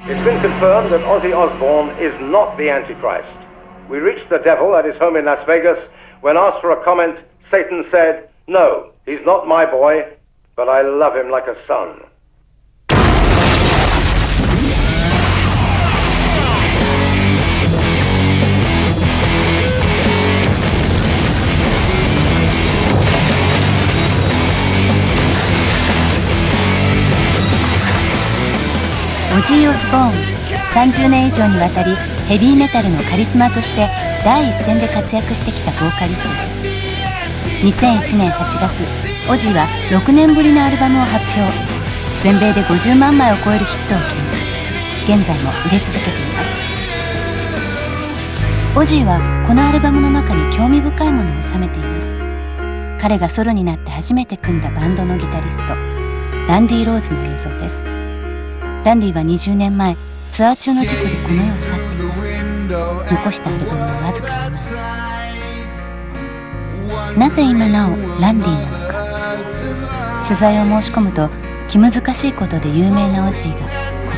It's been confirmed that Ozzy Osbourne is not the Antichrist. We reached the devil at his home in Las Vegas. When asked for a comment, Satan said, "No, he's not my boy, but I love him like a son." オジー・オズボーン、30年以上にわたりヘビーメタルのカリスマとして第一線で活躍してきたボーカリストです。2001年8月、オジーは6年ぶりのアルバムを発表。全米で50万枚を超えるヒットを記録。現在も売れ続けています。オジーはこのアルバムの中に興味深いものを収めています。彼がソロになって初めて組んだバンドのギタリスト、ランディ・ローズの映像です。ランディは20年前、ツアー中の事故でこの世を去っています。残したアルバムはわずか2枚。なぜ今なおランディなのか。取材を申し込むと、気難しいことで有名なオジーが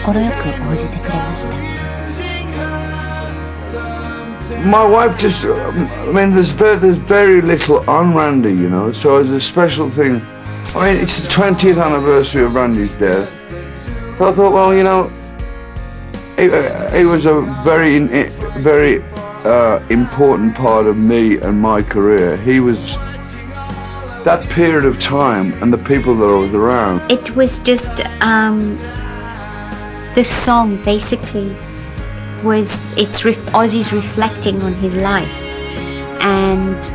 快く応じてくれました。My wife just, I mean, there's very little on Randy, you know, so it's a special thing. I mean, it's the 20th anniversary of Randy's death. So I thought, well, you know, it was a very important part of me and my career. He was that period of time and the people that I was around. It was just the song basically was Ozzy's reflecting on his life, and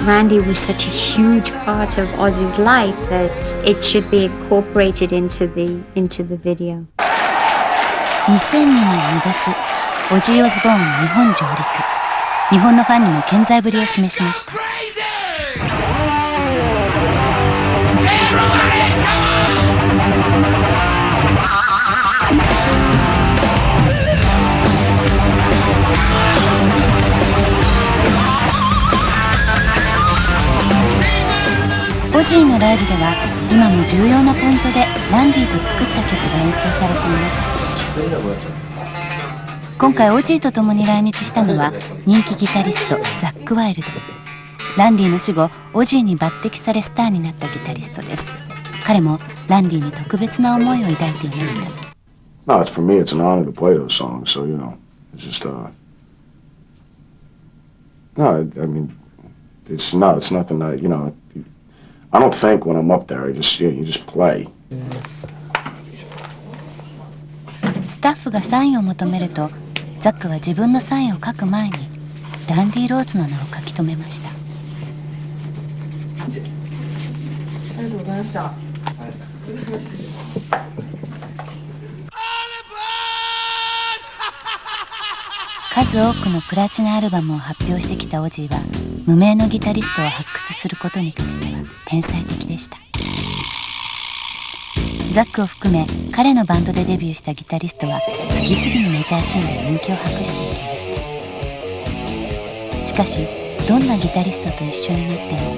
Randy was such a huge part of Ozzy's life that it should be incorporated into the video. 2002年2月、オジー・オズボーン日本上陸。日本のファンにも健在ぶりを示しました。オジーのライブでは今も重要なポイントでランディと作った曲が演奏されています。今回オジーと共に来日したのは人気ギタリストザック・ワイルド。ランディの死後、オジーに抜擢されスターになったギタリストです。彼もランディに特別な思いを抱いていました。No, it's for me. It's an honor to play those songs. So you know, it's just no. I mean, it's nothing that you know. I don't think when I'm up there. You just play. スタッフがサインを求めると、ザックは自分のサインを書く前にランディ・ローズの名を書き留めました。ありがとうございました。数多くのプラチナアルバムを発表してきたオジーは、無名のギタリストを発掘することにかけては天才的でした。ザックを含め彼のバンドでデビューしたギタリストは次々にメジャーシーンで人気を博していきました。しかしどんなギタリストと一緒になっても、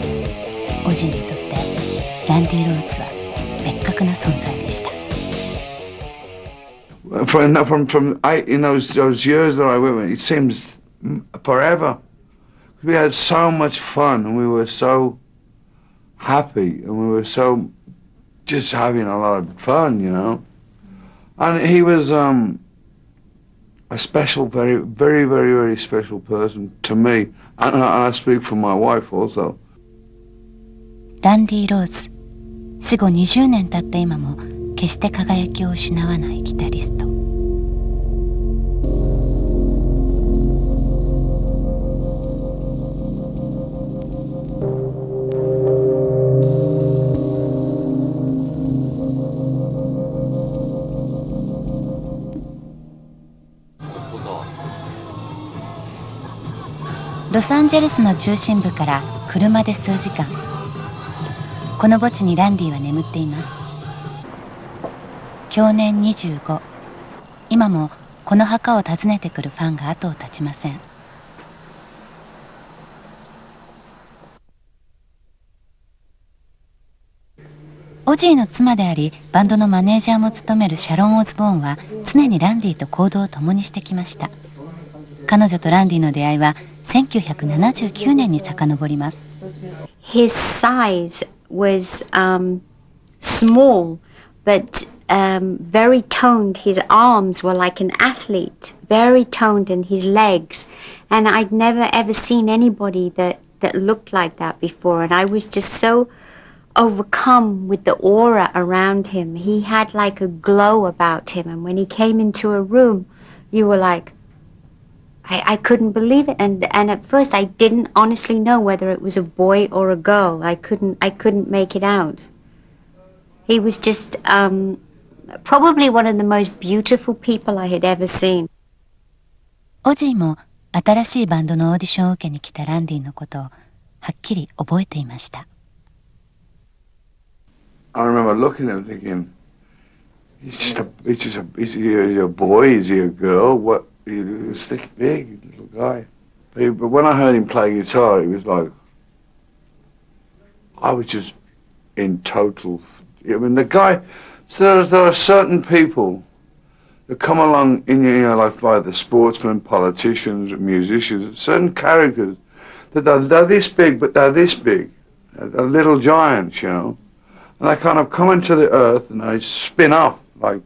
オジーにとってランディ・ローズは別格な存在でした。From in those years that I went with, it seems forever. We had so much fun, and we were so happy, and we were so just having a lot of fun, you know. And he was a special, very, very, very, very special person to me, and I speak for my wife also. ランディ・ローズ、死後20年経った今も決して輝きを失わないギタリスト。ロサンゼルスの中心部から車で数時間。この墓地にランディは眠っています。享年25。今もこの墓を訪ねてくるファンが後を絶ちません。オジーの妻でありバンドのマネージャーも務めるシャロン・オズボーンは常にランディと行動を共にしてきました。彼女とランディの出会いは1979年に遡ります。 His size was small but very toned. His arms were like an athlete, very toned, and his legs. And I'd never ever seen anybody that looked like that before. And I was just so overcome with the aura around him. He had like a glow about him. And when he came into a room, you were like, I couldn't believe it. And at first I didn't honestly know whether it was a boy or a girl. I couldn't make it out. He was just probably one of the most beautiful people I had ever seen. オジーも新しいバンドのオーディションを受けに来たランディのことをはっきり覚えていました。I remember looking at him thinking, he's he a boy, is he a girl? What? He's this big little guy. But when I heard him play guitar, it was like, I was just in total. I mean, the guy. So there are certain people that come along in your life, by the sportsmen, politicians, musicians, certain characters that they're this big, but they're this big. They're little giants, you know. And they kind of come into the earth and they spin off. Like,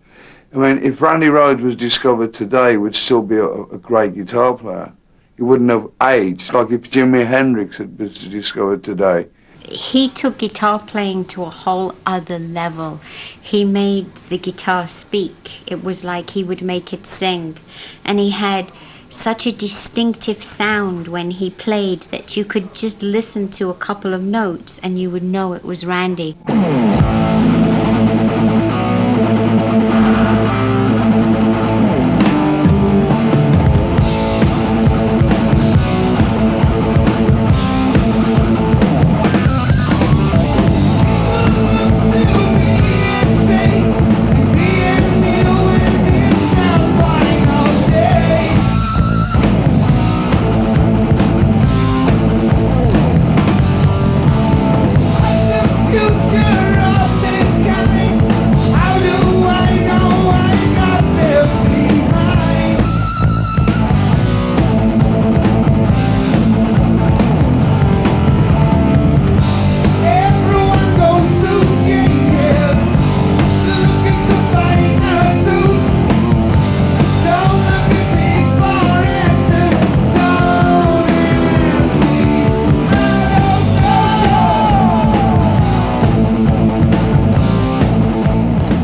I mean, if Randy Rhoad was discovered today, he would still be a great guitar player. He wouldn't have aged. Like if Jimi Hendrix was discovered today. He took guitar playing to a whole other level. He made the guitar speak. It was like he would make it sing. And he had such a distinctive sound when he played that you could just listen to a couple of notes and you would know it was Randy.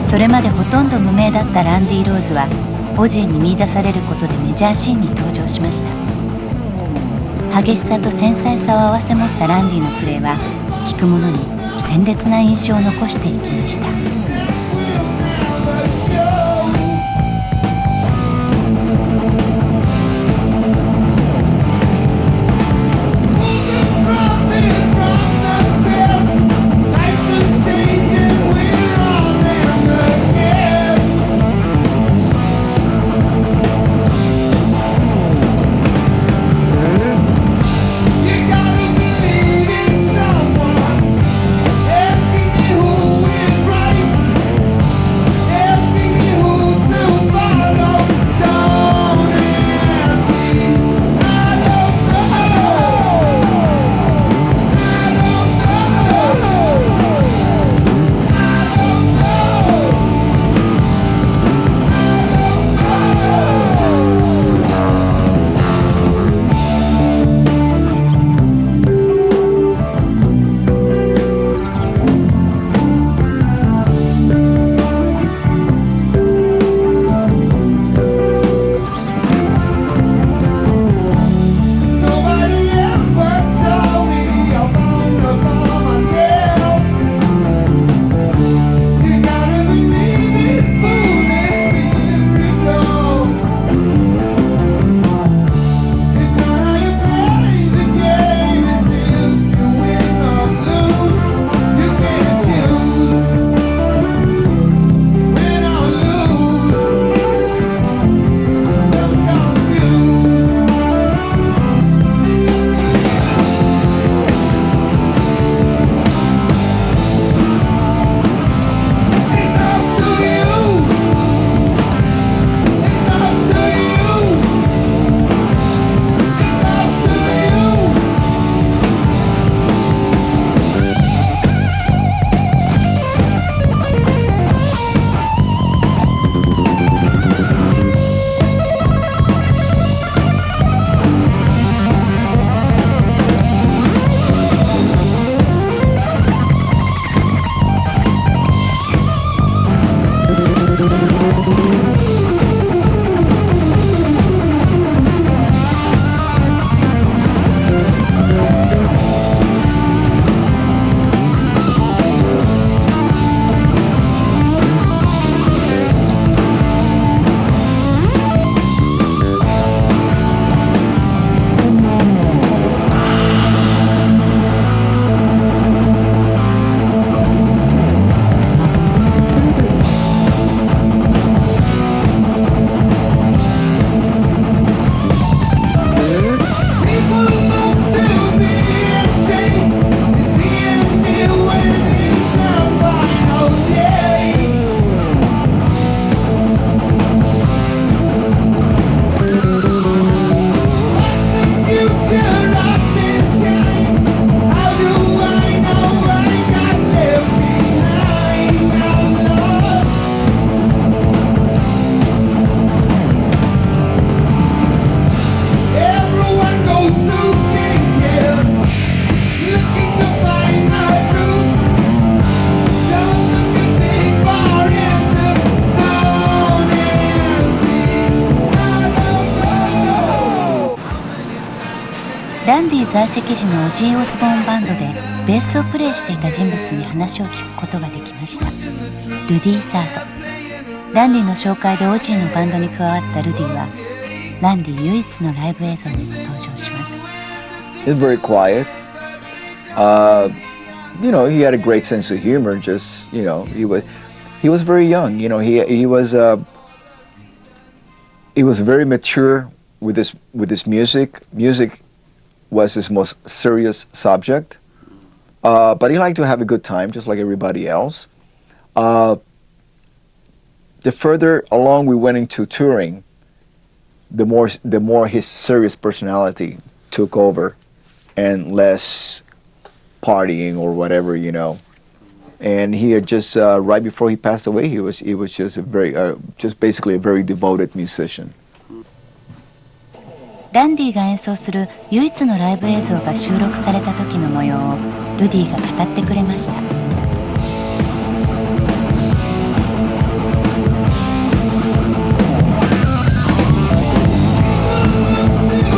それまでほとんど無名だったランディ・ローズはオジーに見出されることでメジャーシーンに登場しました。激しさと繊細さを併せ持ったランディのプレーは聴く者に鮮烈な印象を残していきました。在籍時のオジー・オスボーンバンドでベースをプレイしていた人物に話を聞くことができました。ルディ・サーゾ。ランディの紹介でオジーのバンドに加わったルディはランディ唯一のライブ映像にも登場します。He's very quiet. You know, he had a great sense of humor. Just, you know, he was very young. You know, he was very mature with his music. Music was his most serious subject, but he liked to have a good time, just like everybody else. The further along we went into touring, the more his serious personality took over, and less partying or whatever, you know. And he had just right before he passed away, he was just a very just basically a very devoted musician. ランディが演奏する唯一のライブ映像が収録された時の模様をルディが語ってくれました。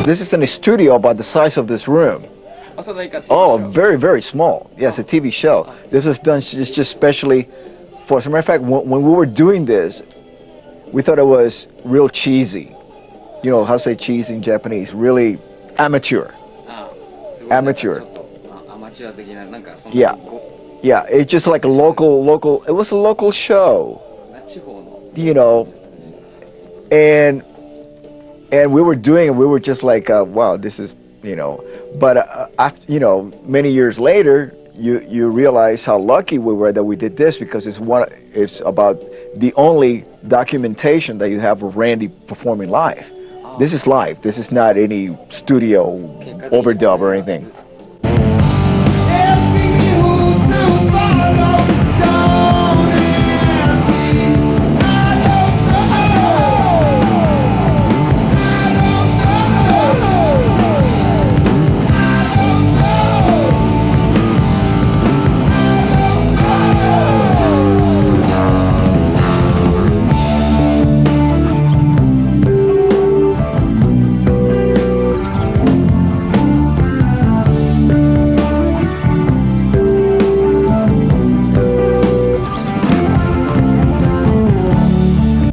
This is in a studio about the size of this room. Oh, very, very small. Yes, a TV show. This was done just specially for, as a matter of fact, when we were doing this, we thought it was real cheesy. You know, how to say cheesy in Japanese? Really amateur. Amateur. Yeah. Yeah, it's just like a local, it was a local show. You know, and we were doing it, we were just like, wow, this is, you know, but after, you know, many years later, you realize how lucky we were that we did this, because it's about the only documentation that you have of Randy performing live. This is live. This is not any studio overdub or anything.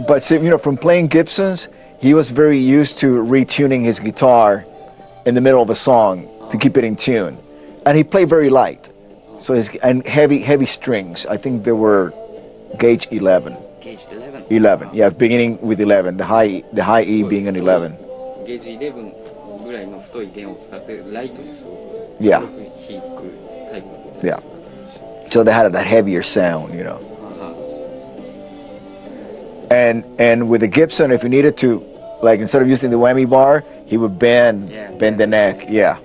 But you know, from playing Gibsons, he was very used to retuning his guitar in the middle of a song to keep it in tune, and he played very light, so and heavy strings. I think there were gauge 11. Gauge 11. 11, yeah, beginning with 11. The high E being an 11. Gauge 11ぐらいの太い弦を使ってライトにすごく Yeah. 弾くタイプのこと Yeah. So they had that heavier sound, you know. And with the Gibson, if you needed to, like instead of using the whammy bar, he would bend the neck. Yeah.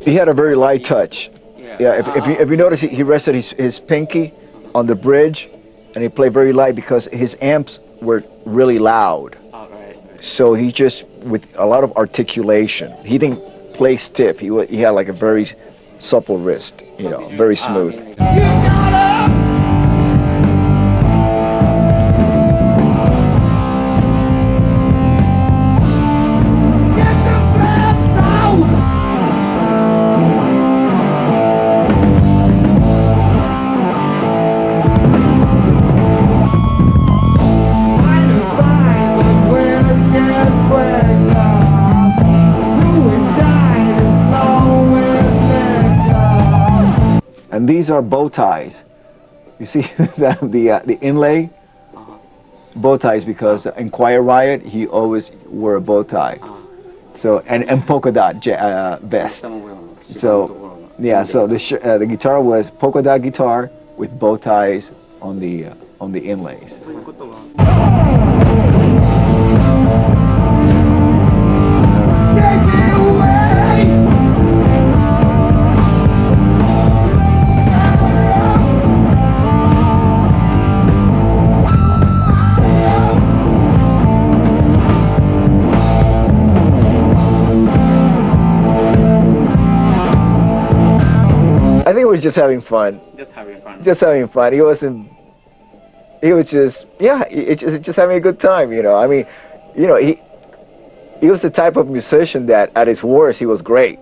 He had a very light touch. Yeah, if you notice, he rested his pinky on the bridge, and he played very light because his amps were really loud. So he just, with a lot of articulation, he didn't play stiff. He had like a very supple wrist, you know, very smooth. And these are bow ties. You see the inlay? Bow ties, because in Quiet Riot, he always wore a bow tie. So, and polka dot vest. So, Yeah, so the guitar was polka dot guitar with bow ties on the inlays. I think he was just having fun. Just having fun. Just having fun. He was just having a good time, you know. I mean, you know, he was the type of musician that at his worst he was great.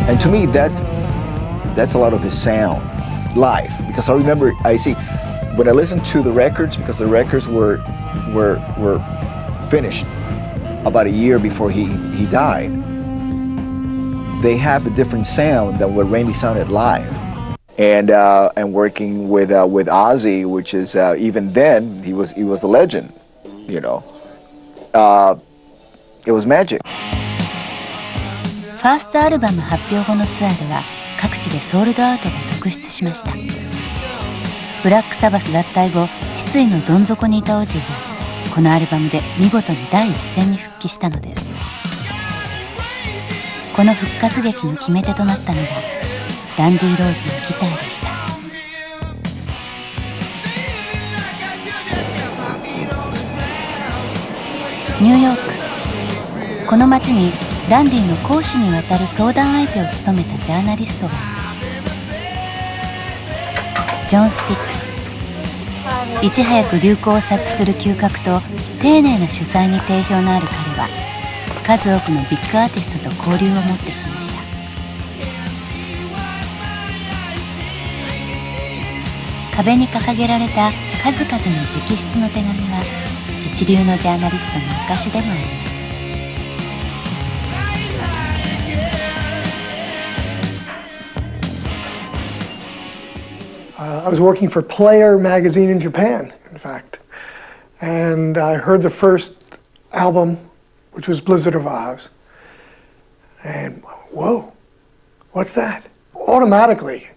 And to me that's a lot of his sound live, because I remember when I listened to the records, because the records were finished about a year before he died. They have a different sound than what Randy sounded live. And working with Ozzy, which is even then he was a legend, you know. It was magic. ファーストアルバム発表後のツアーでは各地でソールドアウトが続出しました。ブラックサバス脱退後、失意のどん底にいたオジーがこのアルバムで見事に第一線に復帰したのです。この復活劇の決め手となったのがランディ・ローズのギターでした。ニューヨーク、この街にランディの公私にわたる相談相手を務めたジャーナリストがいます。ジョン・スティックス。いち早く流行を察知する嗅覚と丁寧な取材に定評のある彼は数多くのビッグアーティストと交流を持ってきました。壁に掲げられた数々の直筆の手紙は一流のジャーナリストの証でもあります。I was working for Player magazine in Japan, in fact, and I heard the first album, which was Blizzard of Oz, and whoa, what's that? Automatically,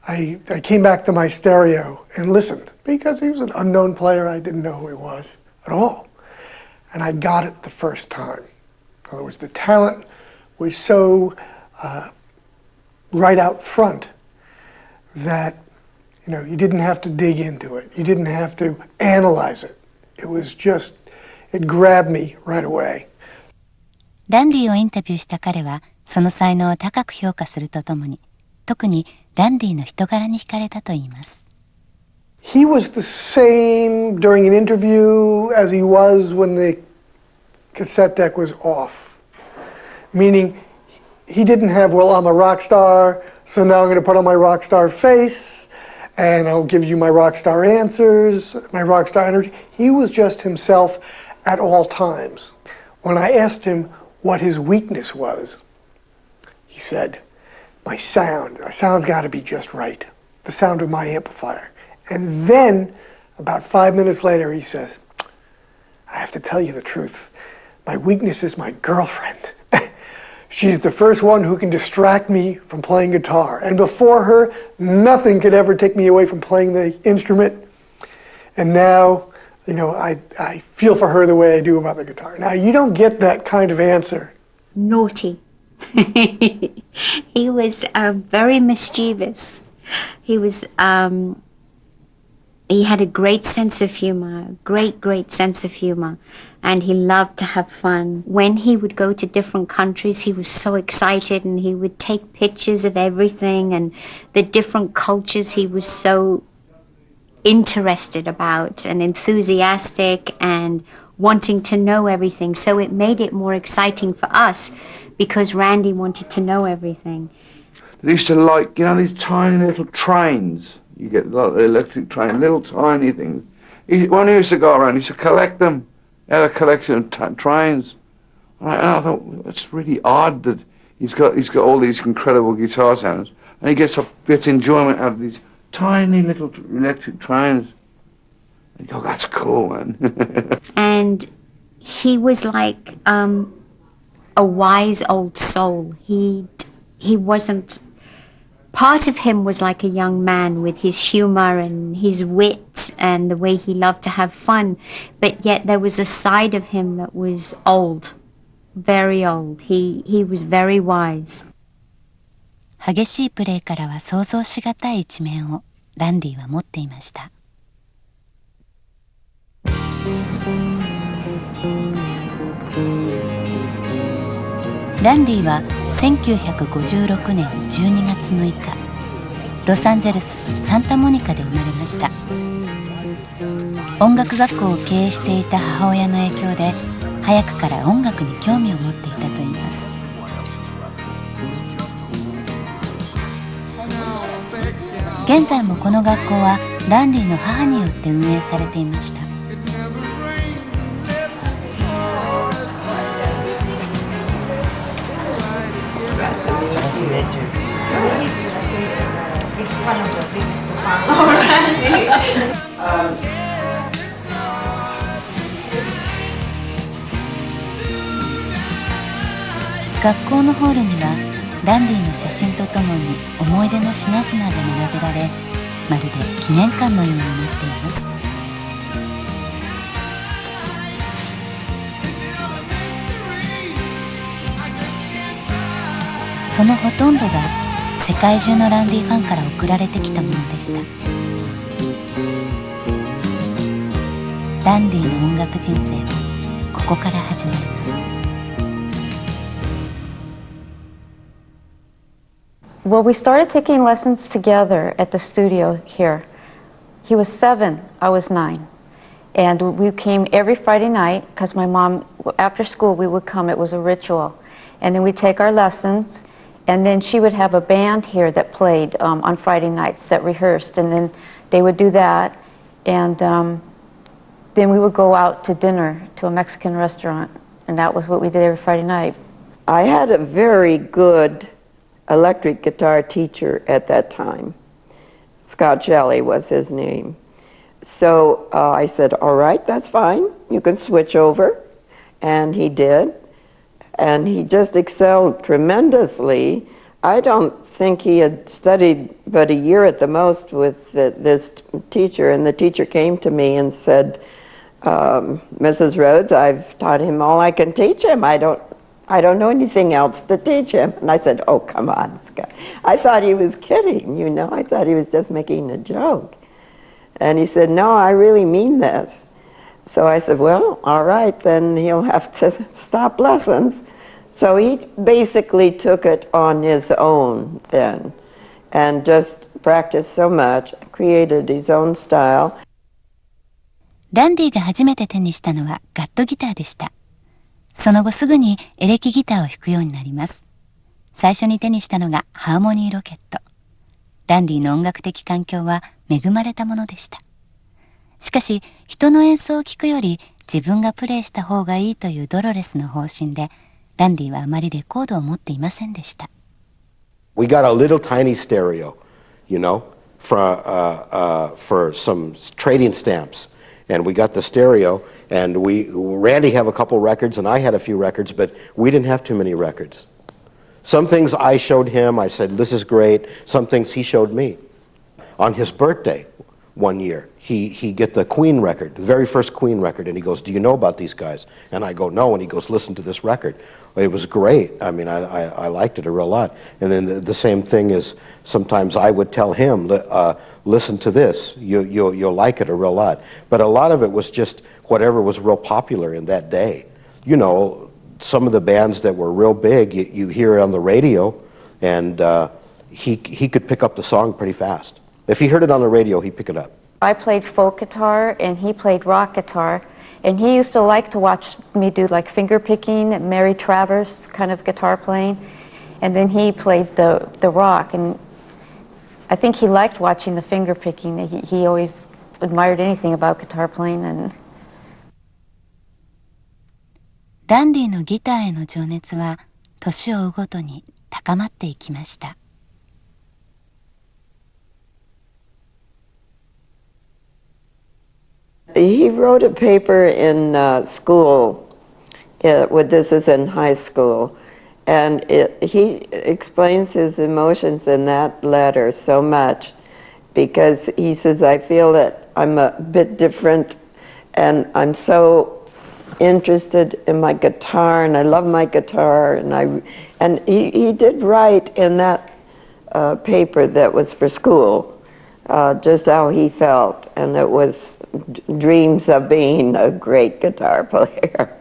I came back to my stereo and listened, because he was an unknown player. I didn't know who he was at all, and I got it the first time. In other words, the talent was so right out front that you know, you didn't have to dig into it. You didn't have to analyze it. It was just, it grabbed me right away. ランディをインタビューした彼は、その才能を高く評価するとともに、特にランディの人柄に惹かれたといいます。He was the same during an interview as he was when the cassette deck was off. Meaning, he didn't have, well, I'm a rock star, so now I'm going to put on my rock star face. And I'll give you my rock star answers, my rock star energy. He was just himself at all times. When I asked him what his weakness was, he said, my sound's got to be just right. The sound of my amplifier. And then, about 5 minutes later, he says, I have to tell you the truth. My weakness is my girlfriend. She's the first one who can distract me from playing guitar. And before her, nothing could ever take me away from playing the instrument. And now, you know, I feel for her the way I do about the guitar. Now, you don't get that kind of answer. Naughty. He was very mischievous. He was, he had a great sense of humor, great sense of humor. And he loved to have fun. When he would go to different countries, he was so excited and he would take pictures of everything and the different cultures he was so interested about and enthusiastic and wanting to know everything. So it made it more exciting for us because Randy wanted to know everything. They used to like, you know, these tiny little trains. You get the electric train, little tiny things. When he used to go around, he used to collect them. He had a collection of trains. And I thought, it's really odd that he's got all these incredible guitar sounds, and he gets enjoyment out of these tiny little electric trains. And you go, that's cool, man. And he was like a wise old soul. He wasn't. Part of him was like a young man with his humor and his wit and the way he loved to have fun, but yet there was a side of him that was old, very old. He was very wise. 激しいプレーからは想像しがたい一面をランディは持っていました。ランディは1956年12月6日、ロサンゼルス・サンタモニカで生まれました。音楽学校を経営していた母親の影響で、早くから音楽に興味を持っていたといいます。現在もこの学校はランディの母によって運営されていました。学校のホールにはランディの写真とともに思い出の品々が並べられ、まるで記念館のようになっています。そのほとんどが世界中のランディファンから送られてきたものでした。ランディの音楽人生はここから始まります。Well, we started taking lessons together at the studio here. He was 7, I was 9. And we came every Friday night because my mom, after school, we would come. It was a ritual. And then we'd take our lessons. And then she would have a band here that played on Friday nights that rehearsed. And then they would do that. And then we would go out to dinner to a Mexican restaurant. And that was what we did every Friday night. I had a very good electric guitar teacher at that time. Scott Shelley was his name. So I said, all right, that's fine. You can switch over. And he did. And he just excelled tremendously. I don't think he had studied but a year at the most with this teacher. And the teacher came to me and said, Mrs. Rhoads, I've taught him all I can teach him. I don't know anything else to teach him. And I said, oh, come on, Scott. I thought he was kidding, you know. I thought he was just making a joke. And he said, no, I really mean this. So I said, well, all right, then he'll have to stop lessons. So he basically took it on his own then and just practiced so much, created his own style. ランディが初めて手にしたのはガットギターでした。その後すぐにエレキギターを弾くようになります。最初に手にしたのがハーモニーロケット。ランディの音楽的環境は恵まれたものでした。しかし、人の演奏を聴くより自分がプレイした方がいいというドロレスの方針で、ランディはあまりレコードを持っていませんでした。We got a little tiny stereo, you know, for some trading stamps. And we got the stereo, and Randy had a couple records, and I had a few records, but we didn't have too many records. Some things I showed him, I said, this is great. Some things he showed me. On his birthday one year, he get the Queen record, the very first Queen record, and he goes, do you know about these guys? And I go, no, and he goes, listen to this record. It was great. I mean, I liked it a real lot. And then the same thing is, sometimes I would tell him, listen to this, you'll like it a real lot. But a lot of it was just whatever was real popular in that day. You know, some of the bands that were real big, you hear it on the radio, and he could pick up the song pretty fast. If he heard it on the radio, he'd pick it up. I played folk guitar and he played rock guitar. And he used to like to watch me do like finger picking, Mary Travers kind of guitar playing. And then he played the rock. And I think he liked watching the finger picking. He always admired anything about guitar playing. And ランディのギターへの情熱は年を追うごとに高まっていきました。He wrote a paper in school This is in high school. And he explains his emotions in that letter so much because he says, I feel that I'm a bit different and I'm so interested in my guitar and I love my guitar. And he did write in that paper that was for school just how he felt. And it was dreams of being a great guitar player.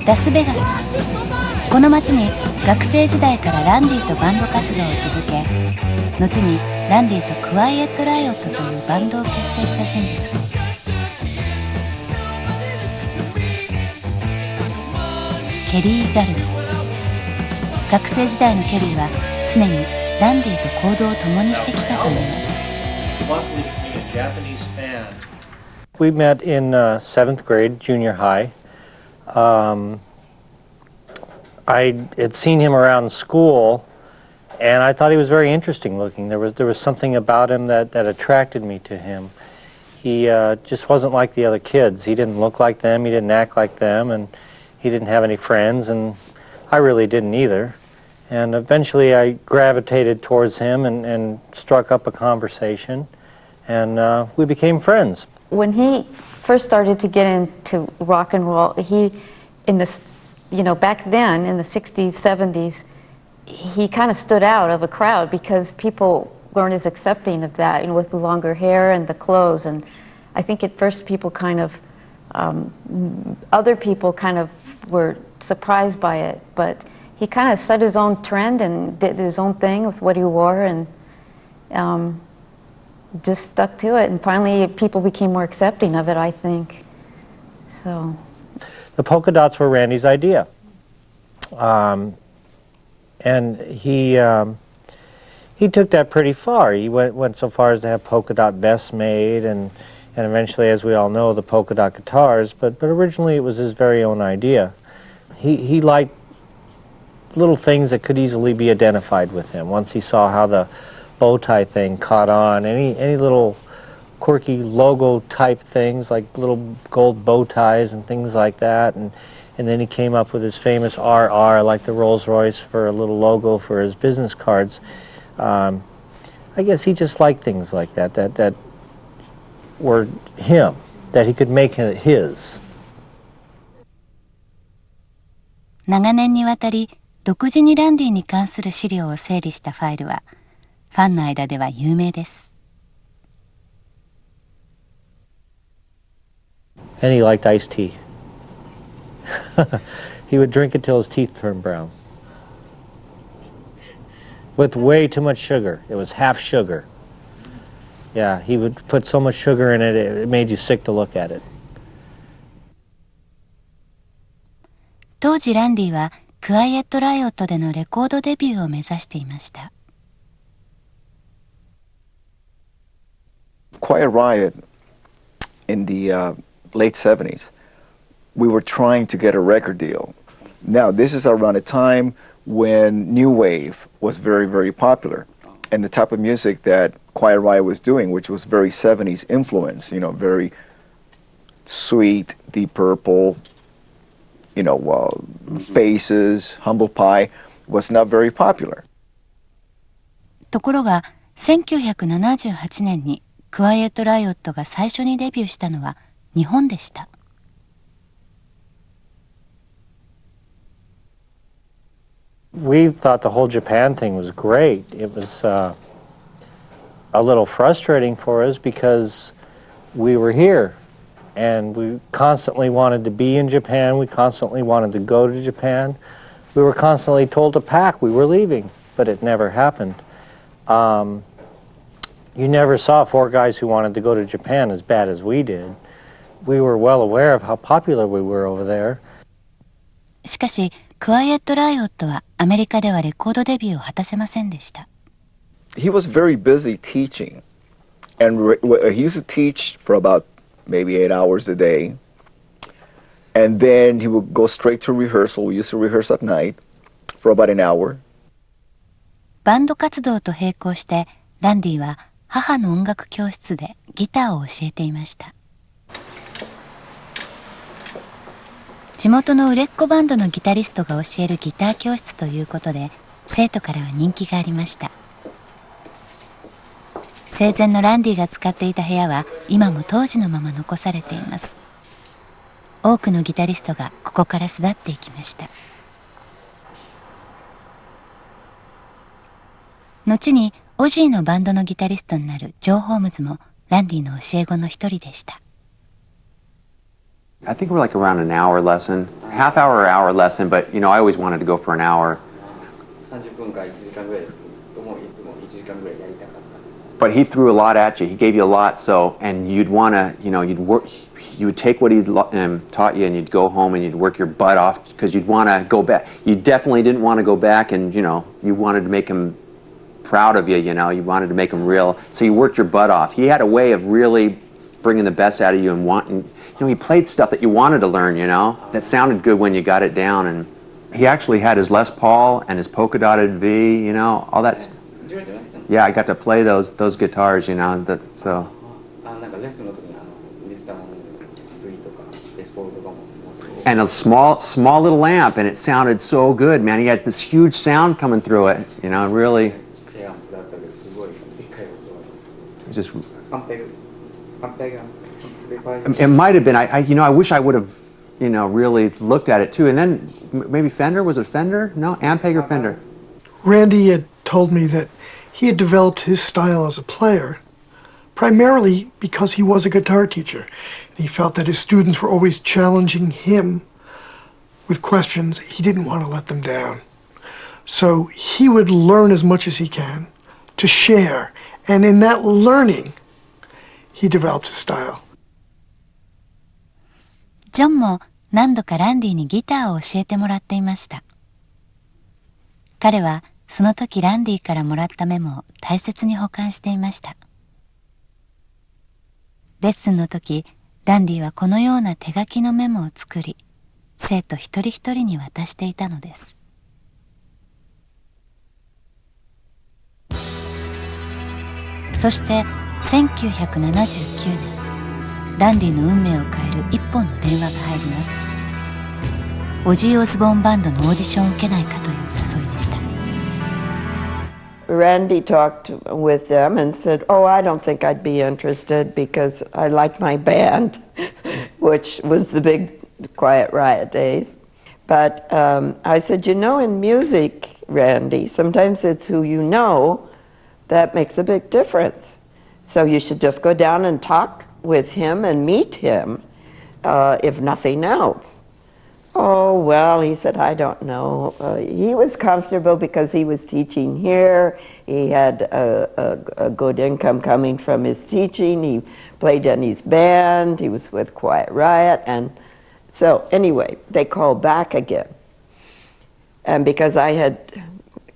ラスベガス。この町に学生時代からランディとバンド活動を続け、後にランディとクワイエット・ライオットというバンドを結成した人物がいます。ケリー・ガルノ。学生時代のケリーは常にランディと行動を共にしてきたといいます。We met in 7th grade, junior high. I had seen him around school, and I thought he was very interesting looking. There was something about him that attracted me to him. He just wasn't like the other kids. He didn't look like them, he didn't act like them, and he didn't have any friends, and I really didn't either. And eventually I gravitated towards him and struck up a conversation, and we became friends. When he first started to get into rock and roll, back then in the 60s, 70s, he kind of stood out of a crowd because people weren't as accepting of that, with the longer hair and the clothes. And I think at first people other people kind of were surprised by it, but he kind of set his own trend and did his own thing with what he wore, and just stuck to it. And finally people became more accepting of it, I think. So. The polka dots were Randy's idea. And he took that pretty far. He went so far as to have polka dot vests made, and eventually, as we all know, the polka dot guitars, but originally it was his very own idea. He liked little things that could easily be identified with him. Once he saw how the bow tie thing caught on, any little quirky logo type things like little gold bow ties and things like that, and then he came up with his famous RR, like the Rolls Royce, for a little logo for his business cards. I guess he just liked things like that were him, that he could make it his. 長年にわたり独自にランディに関する資料を整理したファイルはファンの間では有名です。And he liked iced tea. He would drink it till his teeth turned brown. With way too much sugar. It was half sugar. Yeah, he would put so much sugar in it, it made you sick to look at it. 当時ランディはクワイエット・ライオットでのレコードデビューを目指していました。Quiet Riot in the late 70s, we were trying to get a record deal. Now, this is around a time when New Wave was very, very popular. And the type of music that Quiet Riot was doing, which was very 70s influence, very sweet, Deep Purple, Faces, Humble Pie, was not very popular. ところが、1978年にクワイエット・ライオットが最初にデビューしたのは日本でした。We thought the whole Japan thing was great. It was a little frustrating for us because we were here and we constantly wanted to be in Japan. We constantly wanted to go to Japan. We were constantly told to pack. We were leaving, but it never happened. You never saw 4 guys who wanted to go to Japan as bad as we did. We were well aware of how popular we were over there. しかし、クワイエット・ライオットはアメリカではレコードデビューを果たせませんでした。He was very busy teaching, and he used to teach for about maybe 8 hours a day, and then he would go straight to rehearsal. We used to rehearse at night for about an hour. バンド活動と並行してランディは母の音楽教室でギターを教えていました。地元の売れっ子バンドのギタリストが教えるギター教室ということで生徒からは人気がありました。生前のランディが使っていた部屋は今も当時のまま残されています。多くのギタリストがここから巣立っていきました。後にオジーのバンドのギタリストになるジョー・ホームズもランディの教え子の一人でした。I think we're like around an hour lesson, half-hour or hour lesson, but you know, I always wanted to go for an hour. 30分か1時間ぐらいもういつも1時間ぐらいやりたかった。 But he threw a lot at you. He gave you a lot, so and you'd want to, you know, you'd work. You would take what he taught you, and you'd go home and you'd work your butt off because you'd want to go back. You definitely didn't want to go back, and you know, you wanted to make him proud of you. You know, you wanted to make him real. So you worked your butt off. He had a way of really bringing the best out of you and wanting. You know, he played stuff that you wanted to learn. You know, that sounded good when you got it down. And he actually had his Les Paul and his polka dotted V. You know, all that. Yeah, I got to play those guitars. You know, that so. And a small little amp, and it sounded so good, man. He had this huge sound coming through it, you know, really. Just. It might have been. I wish I would have, you know, really looked at it too. And then maybe Fender, was it Fender? No, Ampeg or Fender? Randy had told me that he had developed his style as a player primarily because he was a guitar teacher. He felt that his students were always challenging him with questions. He didn't want to let them down. So he would learn as much as he can to share. And in that learning, he developed his style. ジョンも何度かランディにギターを教えてもらっていました。彼はその時ランディからもらったメモを大切に保管していました。レッスンの時、ランディはこのような手書きのメモを作り、生徒一人一人に渡していたのです。そして1979年、ランディの運命を変える一本の電話が入ります。オジー・オズボーンバンドのオーディションを受けないかという誘いでした。Randy talked with them and said, "Oh, I don't think I'd be interested because I like my band," which was the big Quiet Riot days. But I said, "You know, in music, Randy, sometimes it's who you know that makes a big difference. So you should just go down and talk with him and meet him, if nothing else." Oh, well, he said, I don't know. He was comfortable because he was teaching here. He had a good income coming from his teaching. He played in his band. He was with Quiet Riot. And so anyway, they called back again. And because I had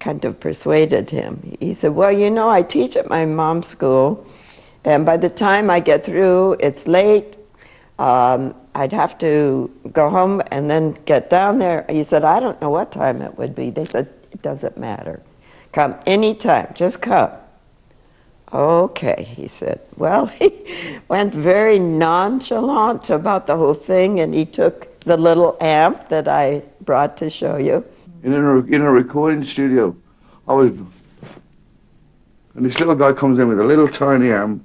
kind of persuaded him, he said, well, you know, I teach at my mom's school. And by the time I get through, it's late. I'd have to go home and then get down there. He said, I don't know what time it would be. They said, it doesn't matter. Come anytime, just come. Okay, he said. Well, he went very nonchalant about the whole thing, and he took the little amp that I brought to show you. In a recording studio, and this little guy comes in with a little tiny amp.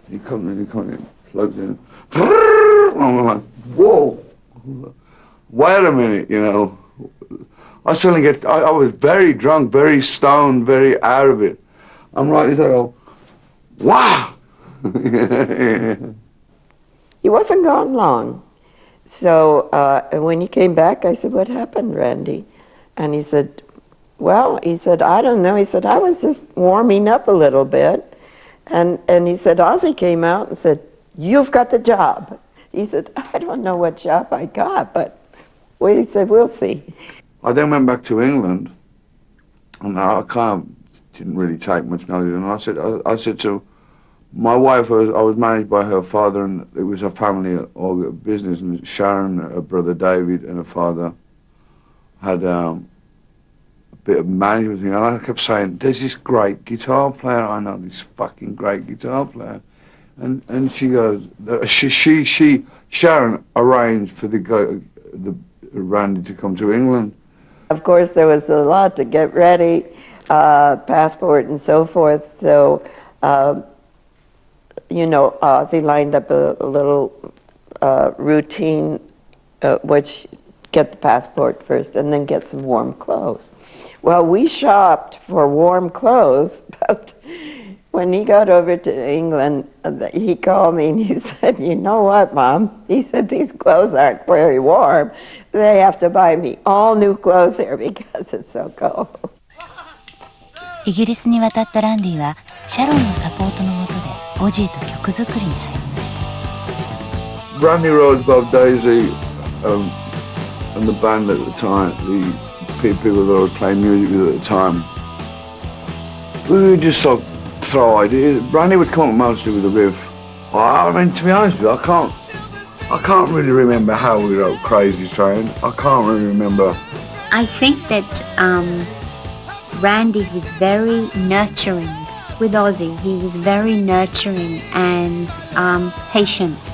He comes in, plugs in. I'm like, whoa, wait a minute, you know. I suddenly I was very drunk, very stoned, very out of it. I'm like, I go, wow. He wasn't gone long. So when he came back, I said, what happened, Randy? And he said, well, I don't know. He said, I was just warming up a little bit. And he said, Ozzy came out and said, you've got the job. He said, I don't know what job I got, but he said, we'll see. I then went back to England, and didn't really take much notice. And I said to my wife, I was managed by her father, and it was a family business. And Sharon, her brother David, and her father had a bit of management thing. And I kept saying, there's this great guitar player. I know this fucking great guitar player. And she goes, Sharon arranged for the Randy to come to England. Of course, there was a lot to get ready, passport and so forth. So, you know, Ozzy lined up a little routine, which get the passport first and then get some warm clothes. Well, we shopped for warm clothes about when he got over to England, he called me and he said, "You know what, Mom?" He said, "These clothes aren't very warm. They have to buy me all new clothes here because it's so cold." イギリスに渡ったランディはシャロンのサポートの下でオジーと曲作りに入りました。Randy Rhoad, Bob Daisy, and the band at the time, the people that I was playing music with at the time, we would just sort of throw ideas. Randy would come up mostly with a riff. I mean, to be honest with you, I can't really remember how we wrote Crazy Train. I can't really remember. I think that Randy was very nurturing with Ozzy. He was very nurturing and patient.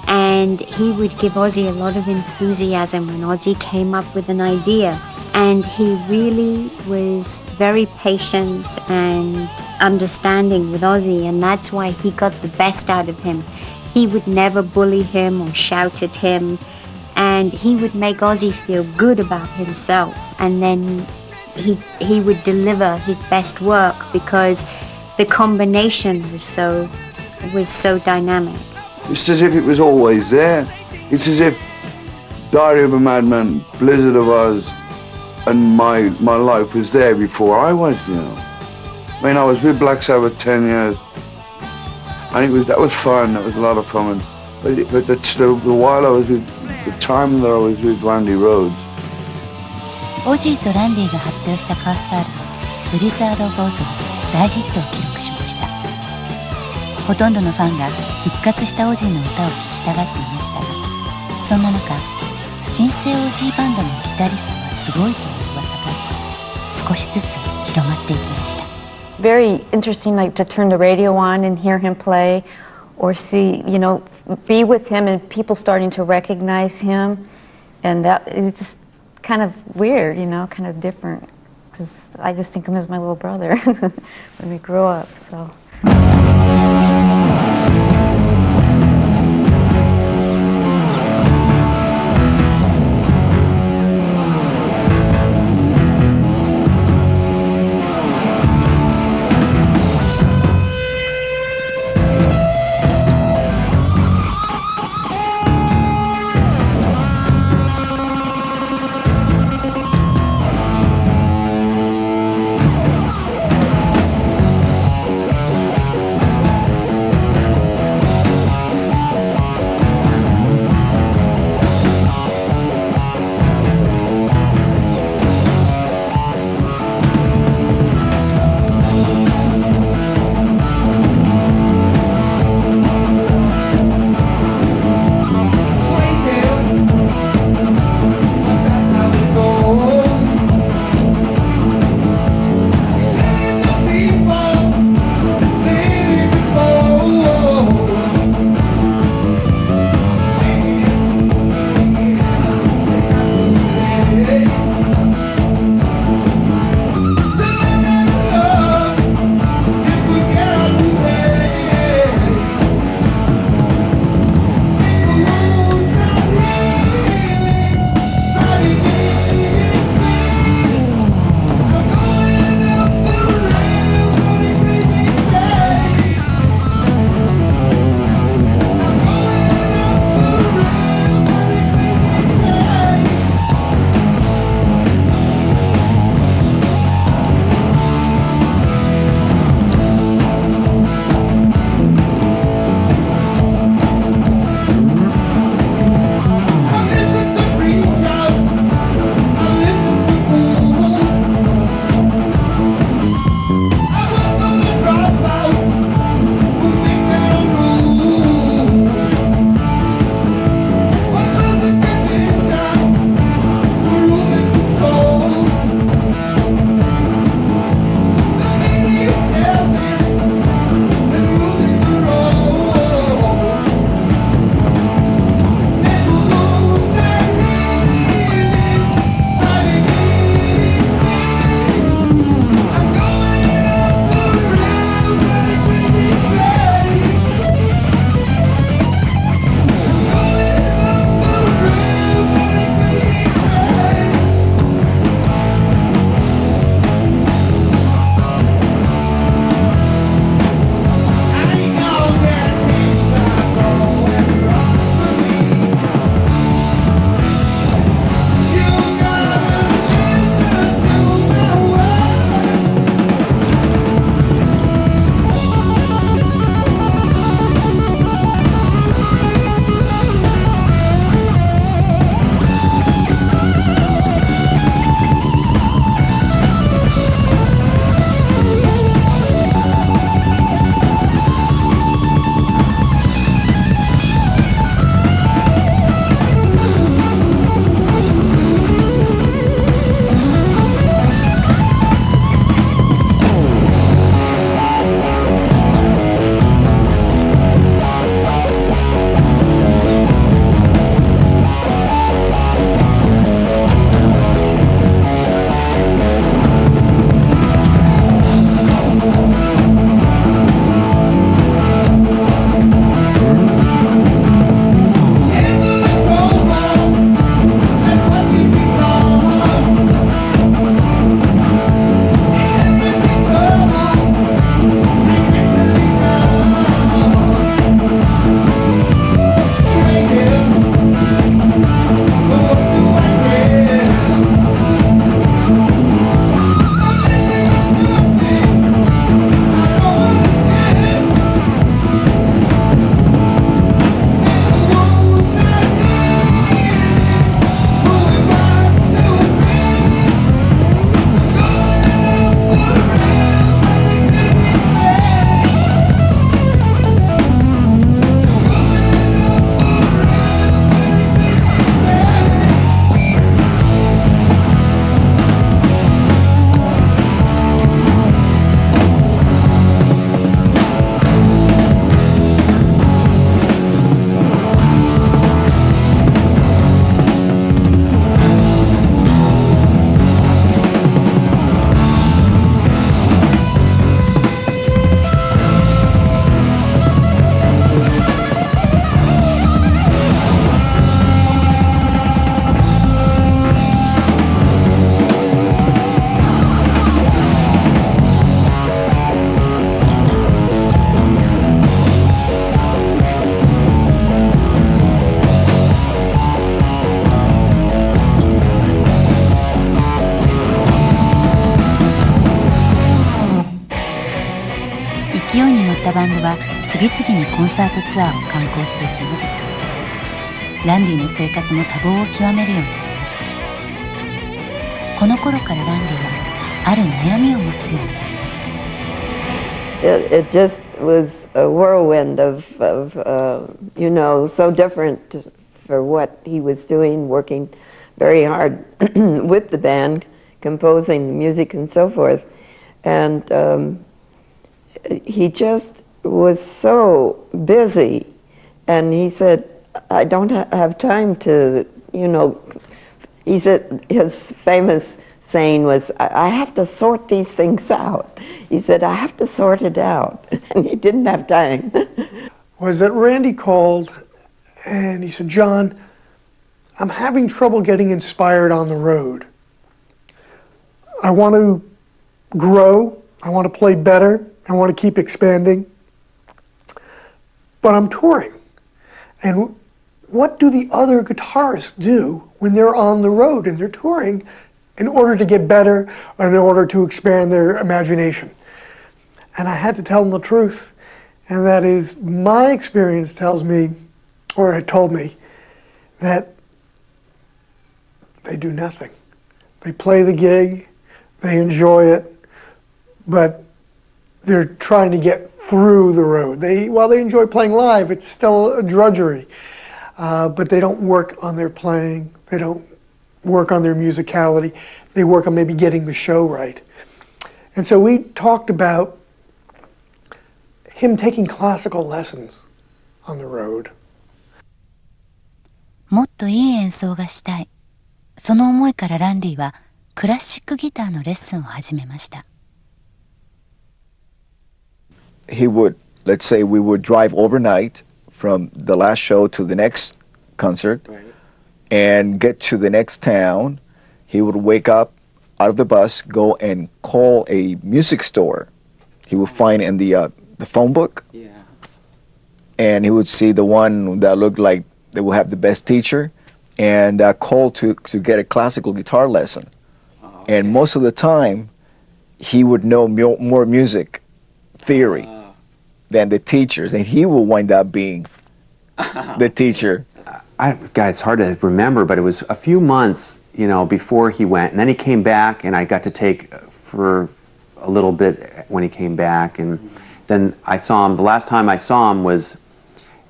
And he would give Ozzy a lot of enthusiasm when Ozzy came up with an idea. And he really was very patient and understanding with Ozzy, and that's why he got the best out of him. He would never bully him or shout at him, and he would make Ozzy feel good about himself. And then he would deliver his best work because the combination was so dynamic. It's as if it was always there. It's as if Diary of a Madman, Blizzard of Oz, and my life was there before I was, you know. I mean, I was with Black Sabbath 10 years, and that was fun. That was a lot of fun. But that's the while I was with, the time that I was with Randy Rhoads. オジーとランディが発表したファーストアルバム「ブリザード・オブ・オズ」は大ヒットを記録しました。ほとんどのファンが復活したオジーの歌を聴きたがっていましたが、そんな中新生オジーバンドのギタリストはすごいという噂が少しずつ広まっていきました。Very interesting, like to turn the radio on and hear him play, or see, be with him and people starting to recognize him, and that it's just kind of weird, kind of different, because I just think of him as my little brother when we grew up. So. 次々にコンサートツアーを敢行していきます。ランディの生活も多忙を極めるようになりました。この頃からランディはある悩みを持つようになります。It just was a whirlwind of you know, so different for what he was doing, working very hard with the band, composing music and so forth. And he just was so busy. And he said, I don't have time to, you know, he said his famous saying was, I have to sort these things out. He said, I have to sort it out. And he didn't have time. Was that Randy called and he said, John, I'm having trouble getting inspired on the road. I want to grow. I want to play better. I want to keep expanding. But I'm touring. And what do the other guitarists do when they're on the road and they're touring in order to get better or in order to expand their imagination? And I had to tell them the truth. And that is, my experience tells me, or had told me, that they do nothing. They play the gig, they enjoy it, but they're trying to get through the road. While they enjoy playing live, it's still a drudgery. But they don't work on their playing, they don't work on their musicality, they work on maybe getting the show right. And so we talked about him taking classical lessons on the road. もっといい演奏がしたい。その思いからランディはクラシックギターのレッスンを始めました。He would, let's say we would drive overnight from the last show to the next concert, and get to the next town. He would wake up out of the bus, go and call a music store. He would find in the phone book, and he would see the one that looked like they will have the best teacher, and call to get a classical guitar lesson. And most of the time, he would know more music theory than the teachers, and he will wind up being the teacher. God, it's hard to remember, but it was a few months, you know, before he went, and then he came back, and I got to take for a little bit when he came back, and then I saw him. The last time I saw him was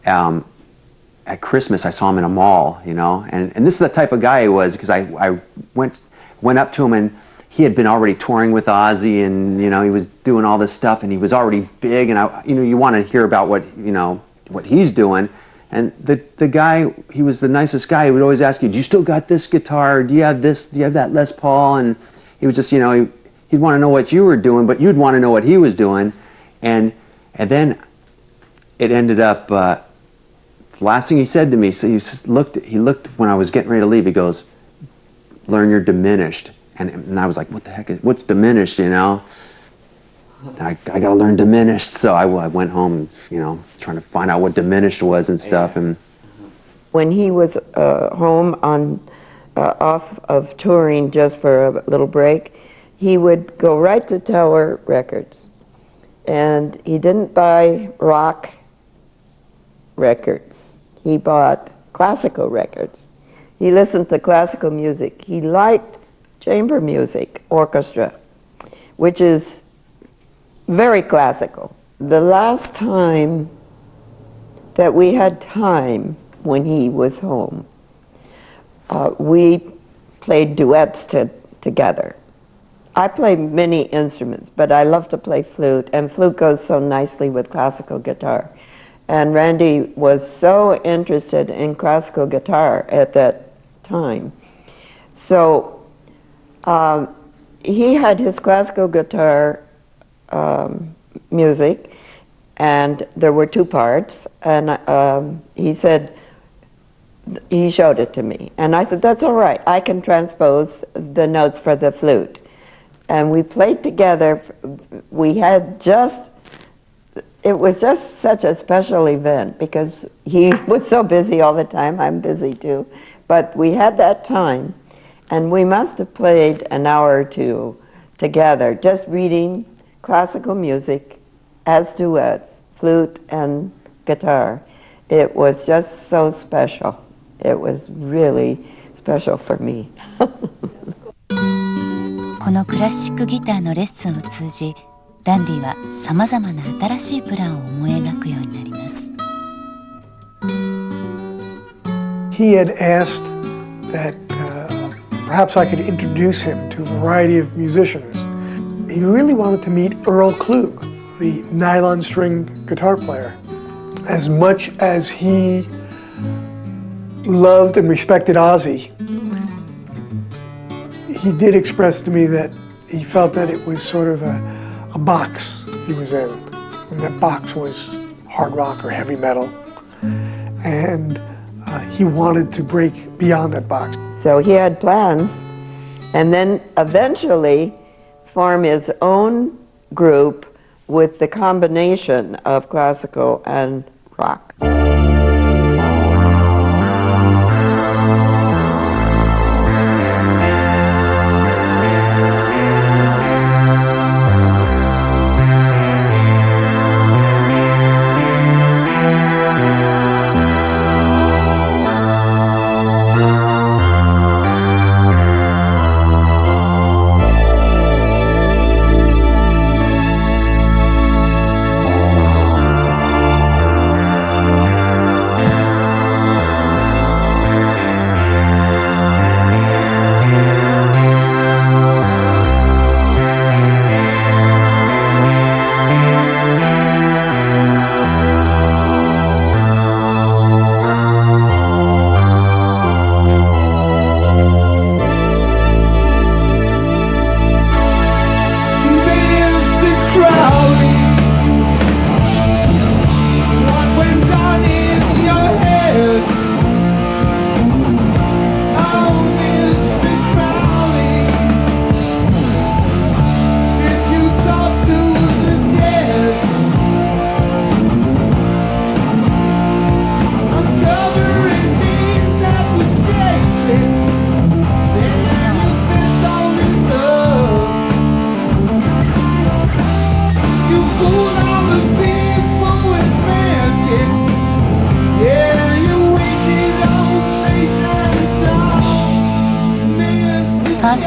at Christmas. I saw him in a mall, you know, and this is the type of guy he was, because I went up to him, and he had been already touring with Ozzy, and you know, he was doing all this stuff, and he was already big, and you want to hear about what he's doing. And the guy, he was the nicest guy. He would always ask you, do you still got this guitar? Do you have this? Do you have that Les Paul? And he was just, you know, he'd want to know what you were doing, but you'd want to know what he was doing. And then it ended up, the last thing he said to me, so he looked when I was getting ready to leave, he goes, learn your diminished. And I was like, what the heck, what's diminished, you know? I got to learn diminished. So I went home, you know, trying to find out what diminished was and stuff. And when he was home on off of touring just for a little break, he would go right to Tower Records, and he didn't buy rock records. He bought classical records. He listened to classical music. He liked chamber music, orchestra, which is very classical. The last time that we had time when he was home, we played duets together. I play many instruments, but I love to play flute, and flute goes so nicely with classical guitar. And Randy was so interested in classical guitar at that time. So he had his classical guitar music, and there were two parts, and he said, he showed it to me, and I said, that's all right, I can transpose the notes for the flute. And we played together. We had it was just such a special event, because he was so busy all the time, I'm busy too, but we had that time, and we must have played an hour or two together, just reading classical music as duets, flute, and guitar. It was just so special. It was really special for me. このクラシックギターのレッスンを通じ、ランディはさまざまな新しいプランを思い描くようになります。He had asked that perhaps I could introduce him to a variety of musicians. He really wanted to meet Earl Klug, the nylon string guitar player. As much as he loved and respected Ozzy, he did express to me that he felt that it was sort of a box he was in, and that box was hard rock or heavy metal, and he wanted to break beyond that box. So he had plans, and then eventually form his own group with the combination of classical and rock.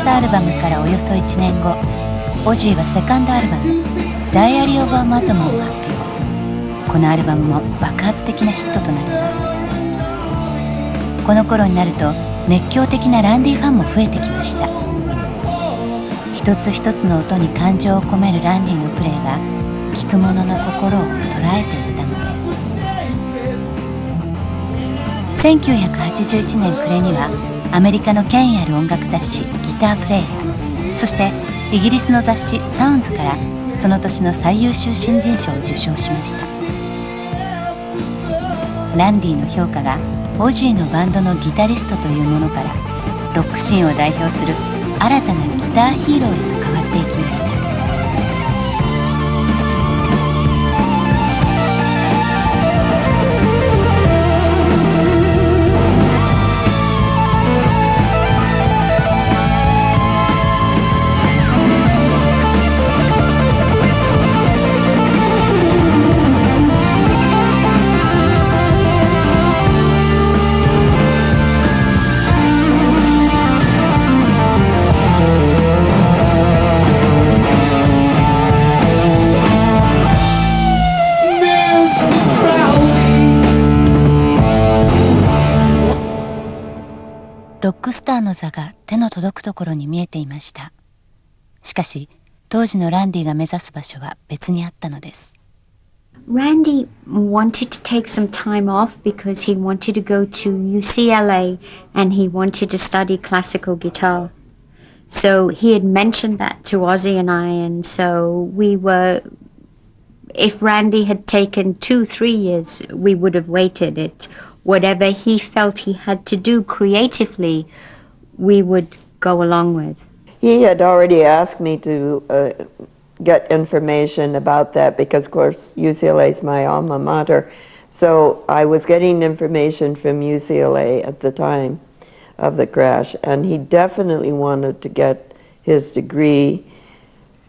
アルバムからおよそ1年後、オジーはセカンドアルバム「ダイアリー・オブ・ア・マッドマン」を発表。このアルバムも爆発的なヒットとなります。この頃になると熱狂的なランディファンも増えてきました。一つ一つの音に感情を込めるランディのプレーが聴く者の心を捉えていったのです。1981年暮れにはアメリカの権威ある音楽雑誌ギタープレイヤー、そしてイギリスの雑誌サウンズからその年の最優秀新人賞を受賞しました。ランディの評価がオジーのバンドのギタリストというものからロックシーンを代表する新たなギターヒーローへと変わっていきました。ロックスターの座が手の届くところに見えていました。しかし当時のランディが目指す場所は別にあったのです。Randy wanted to take some time off because he wanted to go to UCLA and he wanted to study classical guitar. So he had mentioned that to Ozzy and I, and so we were, if Randy had taken 2-3 years, we would have waited it. Whatever he felt he had to do creatively, we would go along with. He had already asked me to get information about that because, of course, UCLA is my alma mater. So I was getting information from UCLA at the time of the crash, and he definitely wanted to get his degree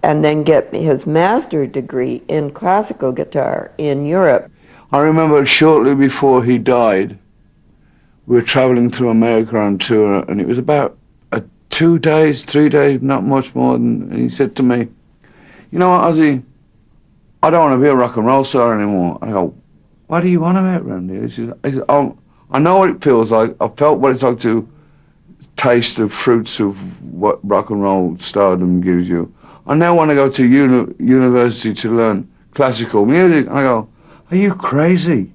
and then get his master's degree in classical guitar in Europe. I remember shortly before he died, we were traveling through America on tour, and it was about 2 days, 3 days, not much more than, and he said to me, "You know what, Ozzy, I don't want to be a rock and roll star anymore." I go, "What do you want about, Randy?" He says, "Oh, I know what it feels like. I felt what it's like to taste the fruits of what rock and roll stardom gives you. I now want to go to university to learn classical music." And I go, "Are you crazy?"